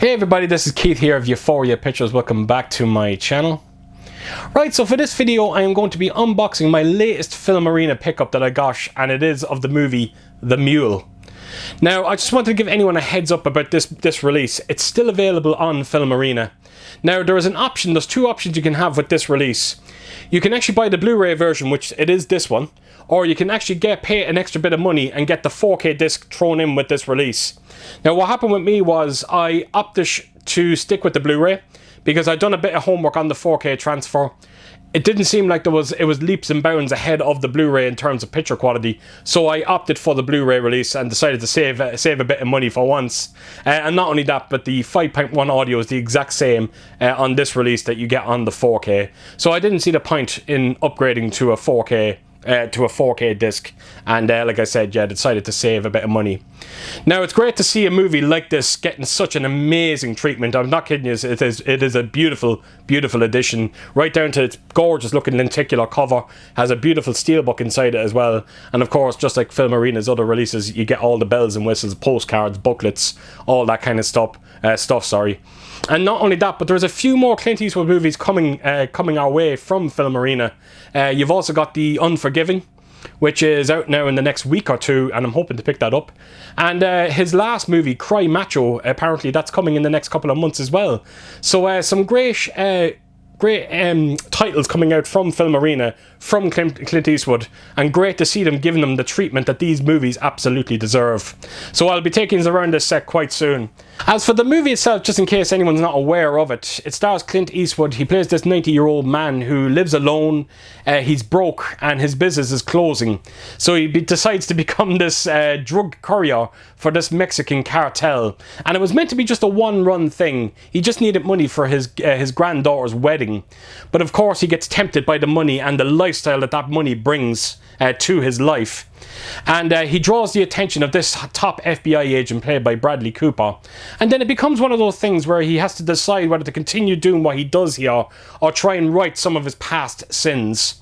Hey everybody, this is Keith here of Euphoria Pictures. Welcome back to my channel. Right, so for this video I am going to be unboxing my latest Filmarena pickup that I got, and it is of the movie The Mule. Now, I just wanted to give anyone a heads up about this release. It's still available on Filmarena. Now, there's two options you can have with this release. You can actually buy the Blu-ray version, which it is this one, or you can actually pay an extra bit of money and get the 4K disc thrown in with this release. Now, what happened with me was I opted to stick with the Blu-ray because I'd done a bit of homework on the 4K transfer. It didn't seem like it was leaps and bounds ahead of the Blu-ray in terms of picture quality, so I opted for the Blu-ray release and decided to save a bit of money for once. And not only that, but the 5.1 audio is the exact same on this release that you get on the 4K. So I didn't see the point in upgrading to a 4K disc, and like I said, yeah, I decided to save a bit of money. Now, it's great to see a movie like this getting such an amazing treatment. I'm not kidding you, it is a beautiful edition, right down to its gorgeous looking lenticular cover. Has a beautiful steelbook inside it as well, and of course, just like Filmarena's other releases, you get all the bells and whistles, postcards, booklets, all that kind of stuff. And not only that, but there's a few more Clint Eastwood movies coming our way from Filmarena. You've also got The Unforgiving, which is out now in the next week or two, and I'm hoping to pick that up. And his last movie, Cry Macho, apparently that's coming in the next couple of months as well. So some great titles coming out from Filmarena, from Clint Eastwood, and great to see them giving them the treatment that these movies absolutely deserve. So I'll be taking us around this set quite soon. As for the movie itself, just in case anyone's not aware of it, it stars Clint Eastwood. He plays this 90-year-old man who lives alone. He's broke and his business is closing. So he decides to become this drug courier for this Mexican cartel. And it was meant to be just a one-run thing. He just needed money for his granddaughter's wedding. But of course he gets tempted by the money and the lifestyle that money brings to his life. And he draws the attention of this top FBI agent played by Bradley Cooper. And then it becomes one of those things where he has to decide whether to continue doing what he does here or try and right some of his past sins.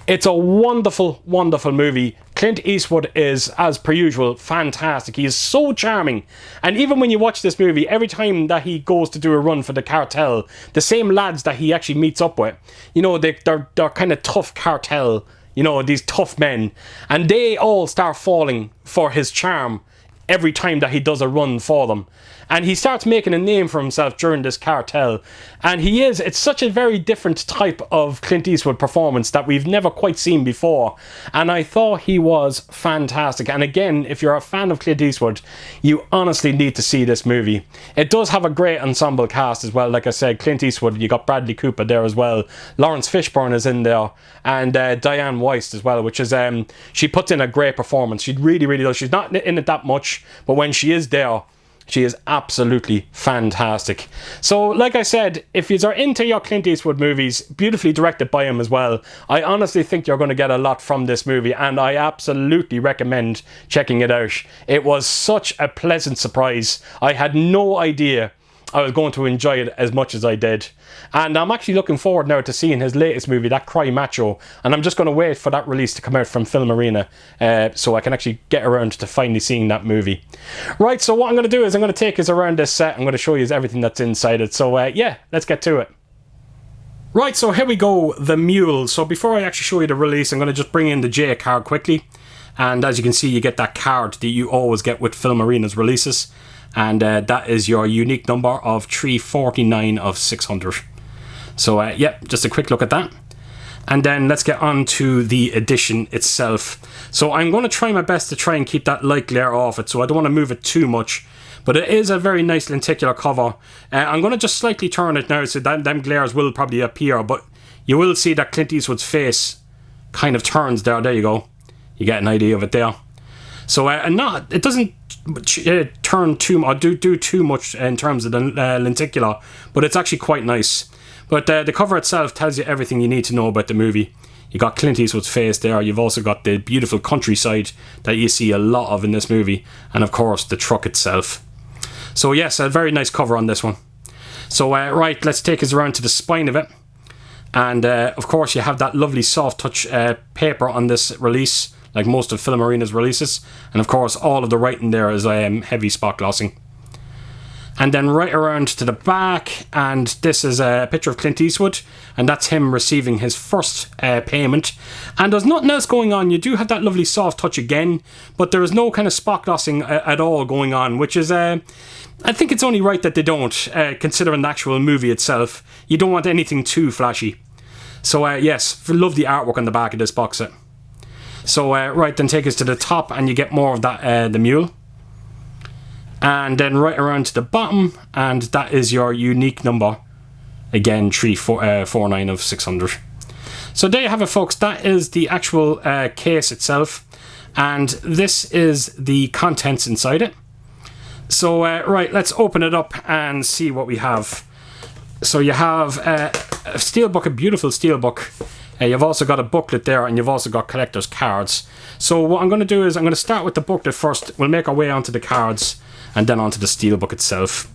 It's a wonderful, wonderful movie. Clint Eastwood is, as per usual, fantastic. He is so charming. And even when you watch this movie, every time that he goes to do a run for the cartel, the same lads that he actually meets up with, you know, they're kind of tough cartel, you know, these tough men, and they all start falling for his charm every time that he does a run for them. And he starts making a name for himself during this cartel. And it's such a very different type of Clint Eastwood performance that we've never quite seen before. And I thought he was fantastic. And again, if you're a fan of Clint Eastwood, you honestly need to see this movie. It does have a great ensemble cast as well. Like I said, Clint Eastwood, you got Bradley Cooper there as well. Lawrence Fishburne is in there. And Diane Weiss as well, which is, she puts in a great performance. She really, really does. She's not in it that much, but when she is there, she is absolutely fantastic. So, like I said, if you are into your Clint Eastwood movies, beautifully directed by him as well, I honestly think you're going to get a lot from this movie, and I absolutely recommend checking it out. It was such a pleasant surprise. I had no idea I was going to enjoy it as much as I did. And I'm actually looking forward now to seeing his latest movie, that Cry Macho. And I'm just going to wait for that release to come out from Filmarena so I can actually get around to finally seeing that movie. Right, so what I'm going to do is I'm going to take us around this set. I'm going to show you everything that's inside it. So yeah, let's get to it. Right, so here we go, The Mule. So before I actually show you the release, I'm going to just bring in the J card quickly. And as you can see, you get that card that you always get with Filmarena's releases. And that is your unique number of 349 of 600. So yeah, just a quick look at that. And then let's get on to the edition itself. So I'm going to try my best to try and keep that light glare off it, so I don't want to move it too much. But it is a very nice lenticular cover. I'm going to just slightly turn it now so that them glares will probably appear, but you will see that Clint Eastwood's face kind of turns there. There you go. You get an idea of it there. So it doesn't turn too or do too much in terms of the lenticular, but it's actually quite nice. But the cover itself tells you everything you need to know about the movie. You got Clint Eastwood's face there. You've also got the beautiful countryside that you see a lot of in this movie, and of course the truck itself. So yes, a very nice cover on this one. So right, let's take us around to the spine of it. And of course you have that lovely soft touch paper on this release, like most of Filmarena's releases. And of course all of the writing there is heavy spot glossing. And then right around to the back, and this is a picture of Clint Eastwood, and that's him receiving his first payment. And there's nothing else going on. You do have that lovely soft touch again, but there is no kind of spot glossing at all going on, which is, I think it's only right that they don't, considering the actual movie itself. You don't want anything too flashy. So yes, love the artwork on the back of this box set. So right, then take us to the top, and you get more of that, the mule. And then right around to the bottom, and that is your unique number. Again, 349 of 600. So there you have it, folks. That is the actual case itself. And this is the contents inside it. So, right, let's open it up and see what we have. So you have a steelbook, a beautiful steelbook. You've also got a booklet there, and you've also got collector's cards. So what I'm going to do is I'm going to start with the booklet first. We'll make our way onto the cards, and then onto the steelbook itself.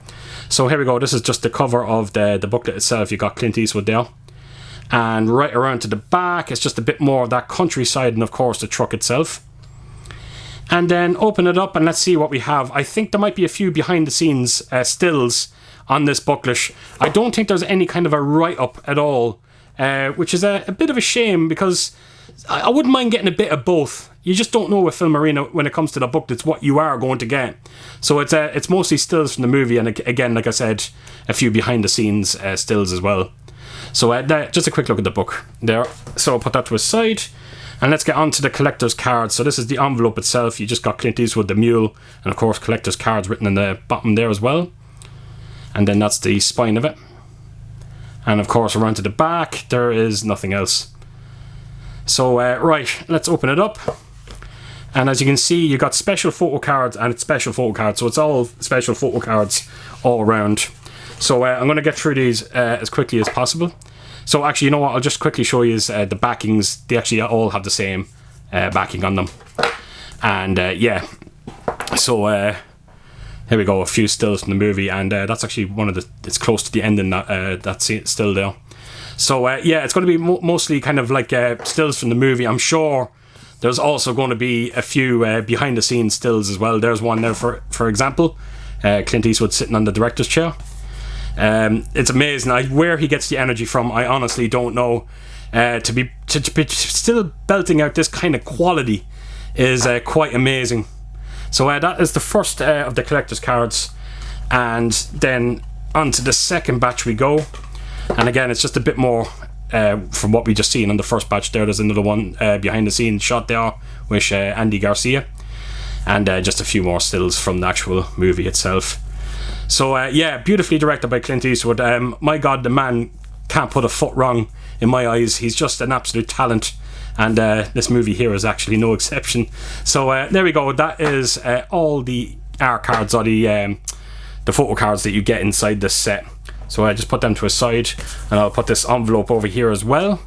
So here we go. This is just the cover of the booklet itself. You got Clint Eastwood there. And right around to the back, it's just a bit more of that countryside, and of course the truck itself. And then open it up, and let's see what we have. I think there might be a few behind the scenes stills on this booklet. I don't think there's any kind of a write-up at all, which is a bit of a shame, because I wouldn't mind getting a bit of both. You just don't know with Filmarena when it comes to the booklets what you are going to get. So it's mostly stills from the movie, and again, like I said, a few behind the scenes stills as well. So just a quick look at the book there. So I'll put that to a side, and let's get on to the collector's cards. So this is the envelope itself. You just got Clint Eastwood, the mule, and of course collector's cards written in the bottom there as well. And then that's the spine of it. And of course around to the back, there is nothing else. So right, let's open it up. And as you can see, you got special photo cards, and it's special photo cards. So it's all special photo cards all around. So I'm going to get through these as quickly as possible. So actually, you know what? I'll just quickly show you the backings. They actually all have the same backing on them. And yeah. So here we go. A few stills from the movie. And that's actually one of the... It's close to the ending, that's still there. So yeah, it's going to be mostly kind of like stills from the movie. I'm sure there's also going to be a few behind the scenes stills as well. There's one there, for example, Clint Eastwood sitting on the director's chair. It's amazing where he gets the energy from. I honestly don't know. To be still belting out this kind of quality is quite amazing. So that is the first of the collector's cards, and then onto the second batch we go. And again, it's just a bit more from what we just seen on the first batch there. There's another one behind the scenes shot there with Andy Garcia, and just a few more stills from the actual movie itself. So yeah, beautifully directed by Clint Eastwood. My God, the man can't put a foot wrong in my eyes. He's just an absolute talent, and this movie here is actually no exception. So there we go. That is all the art cards, or the photo cards that you get inside this set. So I just put them to a side, and I'll put this envelope over here as well.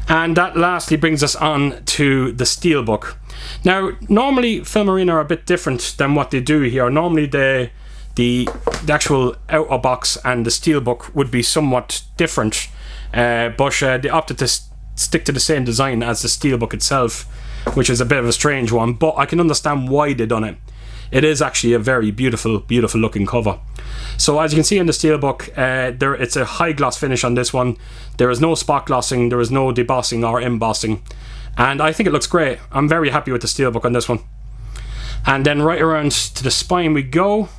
And that lastly brings us on to the steelbook. Now, normally Filmarena are a bit different than what they do here. Normally the actual outer box and the steelbook would be somewhat different, but they opted to stick to the same design as the steelbook itself, which is a bit of a strange one, but I can understand why they done it. It is actually a very beautiful looking cover. So as you can see in the steelbook, it's a high gloss finish on this one. There is no spot glossing, there is no debossing or embossing, and I think it looks great. I'm very happy with the steelbook on this one. And then right around to the spine we go,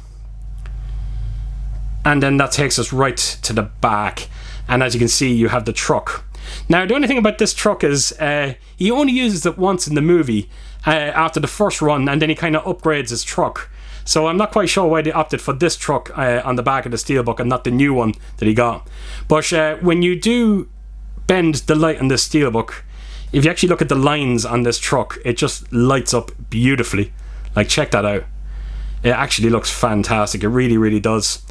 and then that takes us right to the back. And as you can see, you have the truck. Now, the only thing about this truck is he only uses it once in the movie after the first run, and then he kind of upgrades his truck. So I'm not quite sure why they opted for this truck on the back of the steelbook and not the new one that he got. But when you do bend the light on this steelbook, if you actually look at the lines on this truck, it just lights up beautifully. Like, check that out. It actually looks fantastic. It really does.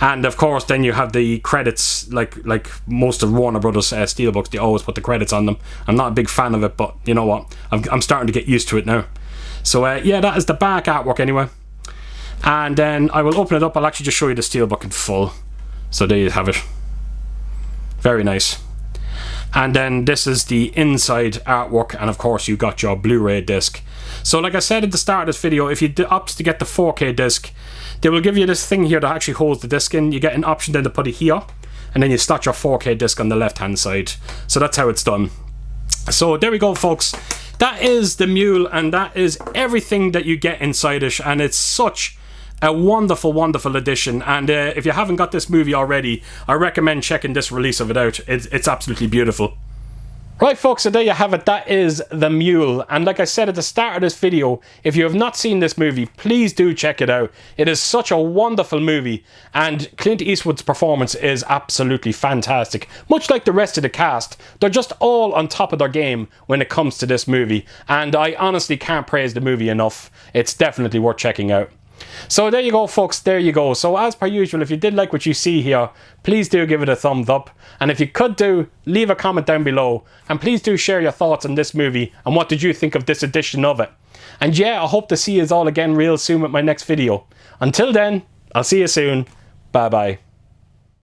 And of course, then you have the credits, like most of Warner Brothers steelbooks. They always put the credits on them. I'm not a big fan of it, but you know what? I'm starting to get used to it now. So yeah, that is the back artwork anyway. And then I will open it up. I'll actually just show you the steelbook in full. So there you have it. Very nice. And then this is the inside artwork, and of course you got your Blu-ray disc. So like I said at the start of this video, if you opt to get the 4K disc, they will give you this thing here that actually holds the disc in. You get an option then to put it here, and then you slot your 4K disc on the left hand side. So that's how it's done. So there we go, folks. That is the Mule, and that is everything that you get inside it, and it's such a wonderful, wonderful edition. And if you haven't got this movie already, I recommend checking this release of it out. It's absolutely beautiful. Right, folks, so there you have it. That is the Mule. And like I said at the start of this video, if you have not seen this movie, please do check it out. It is such a wonderful movie, and Clint Eastwood's performance is absolutely fantastic. Much like the rest of the cast, they're just all on top of their game when it comes to this movie, and I honestly can't praise the movie enough. It's definitely worth checking out. So there you go, folks, there you go. So as per usual, if you did like what you see here, please do give it a thumbs up, and if you could do, leave a comment down below, and please do share your thoughts on this movie and what did you think of this edition of it. And yeah, I hope to see you all again real soon with my next video. Until then, I'll see you soon. Bye bye.